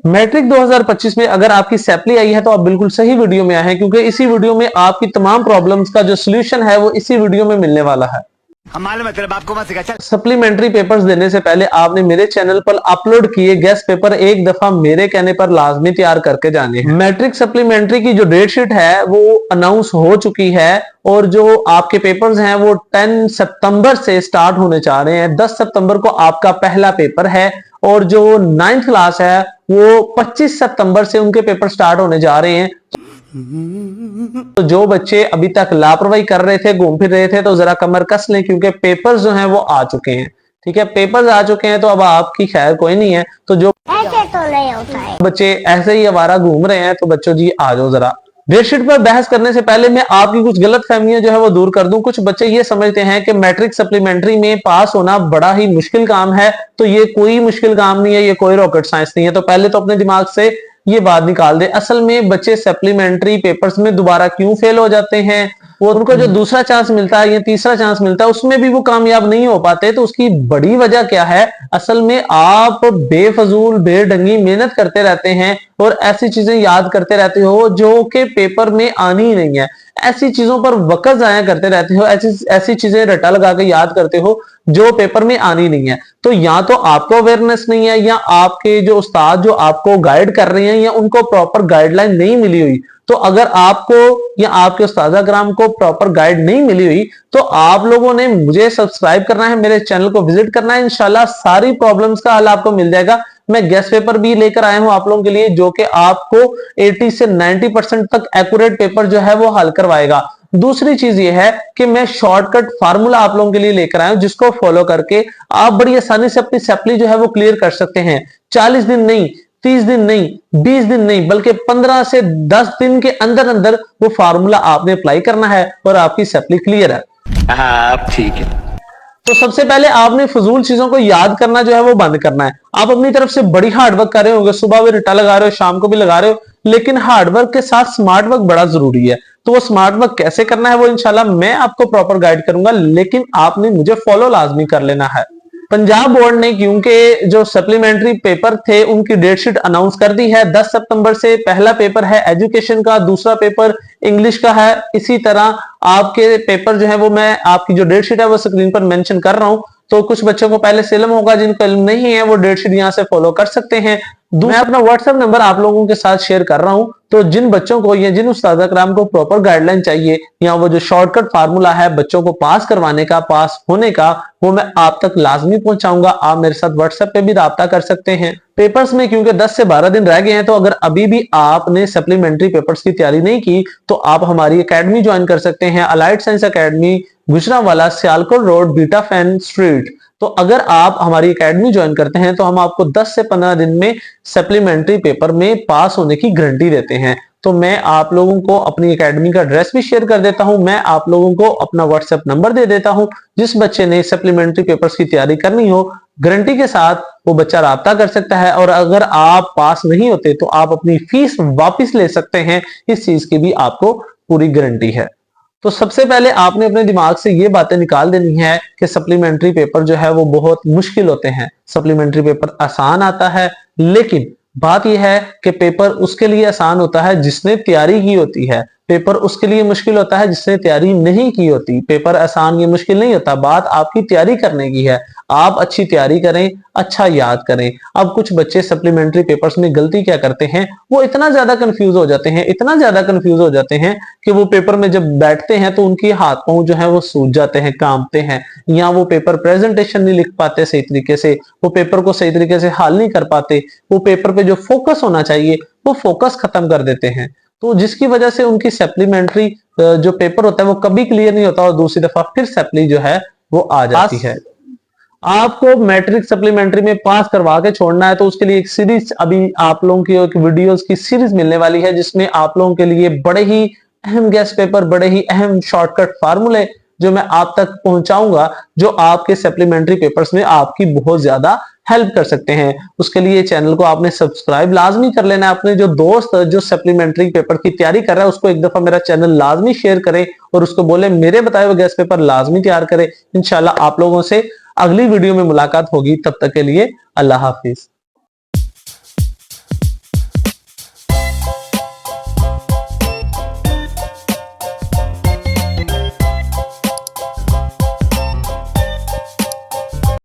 Matric 2025 में अगर आपकी सैपली आई है तो आप बिल्कुल सही वीडियो में आए हैं, क्योंकि इसी वीडियो में आपकी तमाम प्रॉब्लम्स का जो सॉल्यूशन है वो इसी वीडियो में मिलने वाला है। हम मालूम है तेरे बाप को मत सिखा चल। सप्लीमेंट्री पेपर्स देने से पहले आपने मेरे चैनल पर अपलोड किए गेस्ट पेपर एक दफा मेरे कहने पर लाजमी तैयार करके जाने हैं। मैट्रिक सप्लीमेंट्री की जो डेट शीट है वो अनाउंस हो चुकी है और जो आपके पेपर्स हैं वो 10 सितंबर से स्टार्ट होने जा रहे हैं। 10 सितंबर को आपका पहला पेपर है और जो 9th क्लास है वो 25 सितंबर से उनके पेपर स्टार्ट होने जा रहे हैं। तो जो बच्चे अभी तक लापरवाही कर रहे थे, घूम फिर रहे थे, तो जरा कमर कस लें, क्योंकि पेपर्स जो हैं वो आ चुके हैं। ठीक है, पेपर्स आ चुके हैं तो अब आपकी खैर कोई नहीं है। तो जो ऐसे तो नहीं होता है, बच्चे ऐसे ही आवारा घूम रहे हैं तो बच्चों जी आ जाओ जरा। डेटशीट पर बहस करने से पहले मैं आपकी कुछ गलत फहमियां जो है वो दूर कर दूं। कुछ बच्चे ये समझते हैं कि मैट्रिक सप्लीमेंट्री में पास होना बड़ा ही मुश्किल काम है, तो ये कोई मुश्किल काम नहीं है, ये कोई रॉकेट साइंस नहीं है। तो पहले तो अपने दिमाग से ये बात निकाल दे। असल में बच्चे सप्लीमेंट्री पेपर्स में दोबारा क्यों फेल हो जाते हैं, वो उनको जो दूसरा चांस मिलता है या तीसरा चांस मिलता है उसमें भी वो कामयाब नहीं हो पाते, तो उसकी बड़ी वजह क्या है? असल में आप बेफजूल बेढंगी मेहनत करते रहते हैं और ऐसी चीजें याद करते रहते हो जो कि पेपर में आनी ही नहीं है। ऐसी चीजों पर वक्त जाया करते रहते हो, ऐसी चीजें रटा लगा के याद करते हो जो पेपर में आनी नहीं है। तो या तो आपको अवेयरनेस नहीं है या आपके जो उस्ताद जो आपको गाइड कर रहे हैं या उनको प्रॉपर गाइडलाइन नहीं मिली हुई। तो अगर आपको या आपके उस्ताद कराम को प्रॉपर गाइड नहीं मिली हुई तो आप लोगों ने मुझे सब्सक्राइब करना है, मेरे चैनल को विजिट करना है। इंशाल्लाह सारी प्रॉब्लम्स का हल आपको मिल जाएगा। मैं गेस्ट पेपर भी लेकर आया हूं आप लोगों के लिए, जो कि आपको 80 से 90% तक एक्यूरेट पेपर जो है वो हल करवाएगा। दूसरी चीज ये है कि मैं शॉर्टकट फार्मूला आप लोगों के लिए लेकर आया हूं, जिसको फॉलो करके आप बड़ी आसानी से अपनी सप्ली जो है वो क्लियर कर सकते हैं। 40 दिन नहीं, 30 दिन नहीं, 20 दिन नहीं, बल्कि 15 से 10 दिन के अंदर अंदर वो फार्मूला आपने अप्लाई करना है और आपकी सप्ली क्लियर है। ठीक है। तो सबसे पहले आपने फजूल चीजों को याद करना जो है वो बंद करना है। आप अपनी तरफ से बड़ी हार्डवर्क कर रहे होंगे, सुबह भी रट्टा लगा रहे हो, शाम को भी लगा रहे हो, लेकिन हार्डवर्क के साथ स्मार्ट वर्क बड़ा जरूरी है। तो वो स्मार्ट वर्क कैसे करना है वो इंशाल्लाह मैं आपको प्रॉपर गाइड करूंगा, लेकिन आपने मुझे फॉलो लाजमी कर लेना है। पंजाब बोर्ड ने क्योंकि जो सप्लीमेंट्री पेपर थे उनकी डेट शीट अनाउंस कर दी है। 10 सितंबर से पहला पेपर है एजुकेशन का, दूसरा पेपर इंग्लिश का है। इसी तरह आपके पेपर जो है वो मैं आपकी जो डेट शीट है वो स्क्रीन पर मेंशन कर रहा हूं। तो कुछ बच्चों को पहले से इल्म होगा, जिनको इल्म नहीं है वो डेट शीट यहां से फॉलो कर सकते हैं। मैं अपना व्हाट्सएप नंबर आप लोगों के साथ शेयर कर रहा हूं, तो जिन बच्चों को या जिन उस्ताद कराम को प्रॉपर गाइडलाइन चाहिए या वो जो शॉर्टकट फार्मूला है बच्चों को पास करवाने का, पास होने का, वो मैं आप तक लाजमी पहुंचाऊंगा। आप मेरे साथ व्हाट्सएप पे भी राब्ता कर सकते हैं। पेपर्स में क्योंकि 10 से 12 दिन रह गए हैं, तो अगर अभी भी आपने सप्लीमेंट्री पेपर्स की तैयारी नहीं की तो आप हमारी एकेडमी ज्वाइन कर सकते हैं, allied science academy, Gujranwala, Sialkot road, beta fan street. तो अगर आप हमारी एकेडमी ज्वाइन करते हैं तो हम आपको 10 से 15 दिन में सप्लीमेंट्री पेपर में पास होने की गारंटी देते हैं। तो मैं आप लोगों को अपनी एकेडमी का एड्रेस भी शेयर कर देता हूं, मैं आप लोगों को अपना व्हाट्सएप नंबर दे देता हूं। जिस बच्चे ने सप्लीमेंट्री पेपर्स की तैयारी करनी हो, गारंटी के साथ वो बच्चा राब्ता कर सकता है, और अगर आप पास नहीं होते तो आप अपनी फीस वापस ले सकते हैं। इस चीज की भी आपको पूरी गारंटी है। तो सबसे पहले आपने अपने दिमाग से ये बातें निकाल देनी है कि सप्लीमेंट्री पेपर जो है वो बहुत मुश्किल होते हैं। सप्लीमेंट्री पेपर आसान आता है, लेकिन बात यह है कि पेपर उसके लिए आसान होता है जिसने तैयारी की होती है, पेपर उसके लिए मुश्किल होता है जिसने तैयारी नहीं की होती। पेपर आसान या मुश्किल नहीं होता, बात आपकी तैयारी करने की है। आप अच्छी तैयारी करें, अच्छा याद करें। अब कुछ बच्चे सप्लीमेंट्री पेपर्स में गलती क्या करते हैं, वो इतना ज्यादा कंफ्यूज हो जाते हैं, इतना ज्यादा कंफ्यूज हो जाते हैं कि वो पेपर में जब बैठते हैं तो उनके हाथ पांव जो है वो सूज जाते हैं, कांपते हैं, या वो पेपर प्रेजेंटेशन नहीं लिख पाते सही तरीके से, वो पेपर को सही तरीके से हल नहीं कर पाते, वो पेपर पे जो फोकस होना चाहिए वो फोकस खत्म कर देते हैं। तो जिसकी वजह से उनकी सप्लीमेंट्री जो पेपर होता है वो कभी क्लियर नहीं होता और दूसरी दफा फिर सप्ली जो है वो आ जाती है। आपको मैट्रिक सप्लीमेंट्री में पास करवा के छोड़ना है तो उसके लिए एक सीरीज अभी आप लोगों की एक वीडियोस की सीरीज मिलने वाली है, जिसमें आप लोगों के लिए बड़े ही अहम गेस्ट पेपर, बड़े ही अहम शॉर्टकट फार्मूले जो मैं आप तक पहुंचाऊंगा, जो आपके सप्लीमेंट्री पेपर्स में आपकी बहुत ज्यादा हेल्प कर सकते हैं। उसके लिए चैनल को आपने सब्सक्राइब लाजमी कर लेना है। अपने जो दोस्त जो सप्लीमेंट्री पेपर की तैयारी कर रहा है उसको एक दफा मेरा चैनल लाजमी शेयर करें और उसको बोले मेरे बताए हुए गेस्ट पेपर लाजमी तैयार करें। इंशाल्लाह आप लोगों से अगली वीडियो में मुलाकात होगी, तब तक के लिए अल्लाह हाफिज।